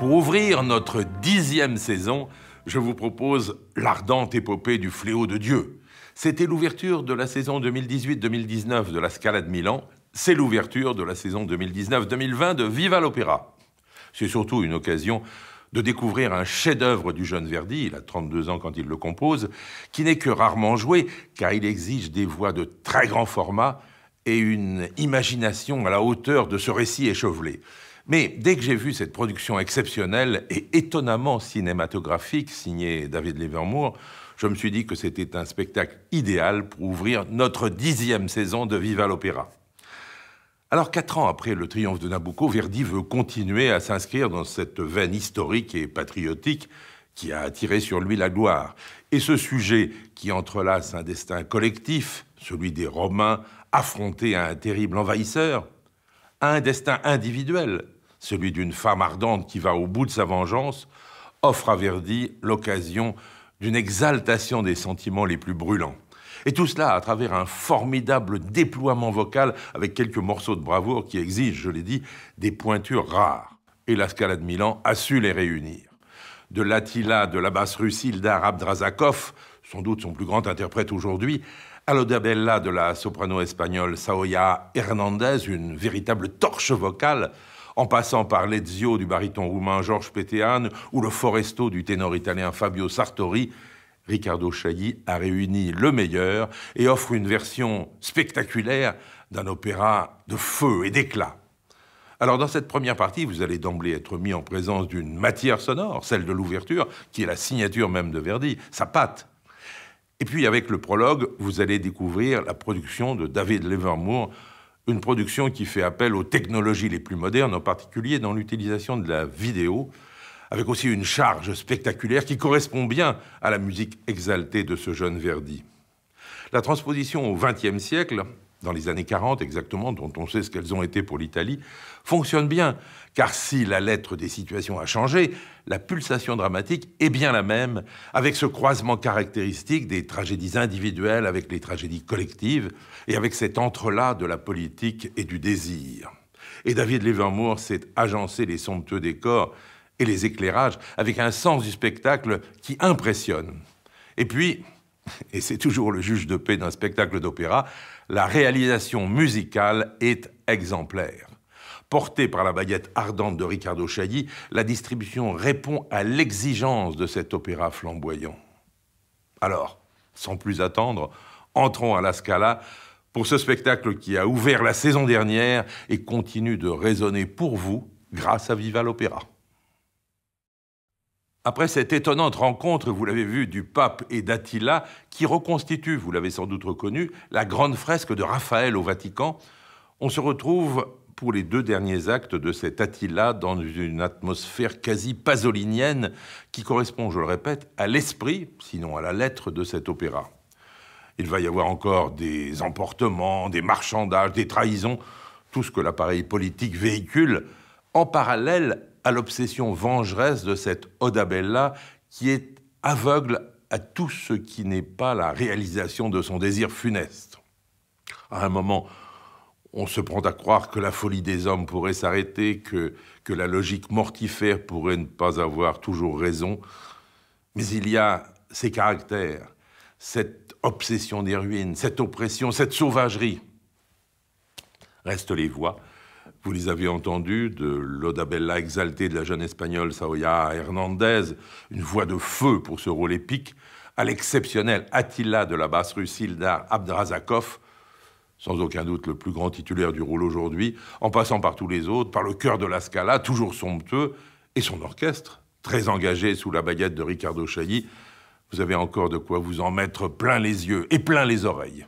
Pour ouvrir notre 10e saison, je vous propose l'ardente épopée du Fléau de Dieu. C'était l'ouverture de la saison 2018-2019 de la Scala de Milan. C'est l'ouverture de la saison 2019-2020 de Viva l'Opéra. C'est surtout une occasion de découvrir un chef-d'œuvre du jeune Verdi, il a 32 ans quand il le compose, qui n'est que rarement joué, car il exige des voix de très grand format et une imagination à la hauteur de ce récit échevelé. Mais dès que j'ai vu cette production exceptionnelle et étonnamment cinématographique signée David Livermore, je me suis dit que c'était un spectacle idéal pour ouvrir notre 10e saison de Viva l'Opéra. Alors, 4 ans après le triomphe de Nabucco, Verdi veut continuer à s'inscrire dans cette veine historique et patriotique qui a attiré sur lui la gloire. Et ce sujet qui entrelace un destin collectif, celui des Romains affrontés à un terrible envahisseur, à un destin individuel, celui d'une femme ardente qui va au bout de sa vengeance, offre à Verdi l'occasion d'une exaltation des sentiments les plus brûlants. Et tout cela à travers un formidable déploiement vocal avec quelques morceaux de bravoure qui exigent, je l'ai dit, des pointures rares. Et la Scala de Milan a su les réunir. De l'Attila de la basse russe Ildar Abdrazakov, sans doute son plus grand interprète aujourd'hui, à l'Oda Bella de la soprano espagnole Saoya Hernandez, une véritable torche vocale, en passant par l'Ezio du baryton roumain Georges Petean ou le Foresto du ténor italien Fabio Sartori, Riccardo Chailly a réuni le meilleur et offre une version spectaculaire d'un opéra de feu et d'éclat. Alors dans cette première partie, vous allez d'emblée être mis en présence d'une matière sonore, celle de l'ouverture, qui est la signature même de Verdi, sa patte. Et puis avec le prologue, vous allez découvrir la production de David Livermore, une production qui fait appel aux technologies les plus modernes, en particulier dans l'utilisation de la vidéo, avec aussi une charge spectaculaire qui correspond bien à la musique exaltée de ce jeune Verdi. La transposition au XXe siècle, dans les années 40 exactement, dont on sait ce qu'elles ont été pour l'Italie, fonctionne bien, car si la lettre des situations a changé, la pulsation dramatique est bien la même, avec ce croisement caractéristique des tragédies individuelles avec les tragédies collectives, et avec cet entrelac de la politique et du désir. Et David Livermore sait agencer les somptueux décors et les éclairages avec un sens du spectacle qui impressionne. Et puis, et c'est toujours le juge de paix d'un spectacle d'opéra, la réalisation musicale est exemplaire. Portée par la baguette ardente de Riccardo Chailly, la distribution répond à l'exigence de cet opéra flamboyant. Alors, sans plus attendre, entrons à la Scala pour ce spectacle qui a ouvert la saison dernière et continue de résonner pour vous grâce à Viva l'Opéra. Après cette étonnante rencontre, vous l'avez vu, du pape et d'Attila, qui reconstitue, vous l'avez sans doute reconnu, la grande fresque de Raphaël au Vatican, on se retrouve pour les 2 derniers actes de cet Attila dans une atmosphère quasi pasolinienne qui correspond, je le répète, à l'esprit, sinon à la lettre de cet opéra. Il va y avoir encore des emportements, des marchandages, des trahisons, tout ce que l'appareil politique véhicule, en parallèle à l'obsession vengeresse de cette Oda Bella qui est aveugle à tout ce qui n'est pas la réalisation de son désir funeste. À un moment, on se prend à croire que la folie des hommes pourrait s'arrêter, que la logique mortifère pourrait ne pas avoir toujours raison. Mais il y a ces caractères, cette obsession des ruines, cette oppression, cette sauvagerie. Restent les voix. Vous les avez entendues, de l'Oda Bella exaltée de la jeune espagnole Saoya Hernandez, une voix de feu pour ce rôle épique, à l'exceptionnel Attila de la basse russe Ildar Abdrazakov, sans aucun doute le plus grand titulaire du rôle aujourd'hui, en passant par tous les autres, par le chœur de la Scala, toujours somptueux, et son orchestre, très engagé sous la baguette de Riccardo Chailly. Vous avez encore de quoi vous en mettre plein les yeux et plein les oreilles.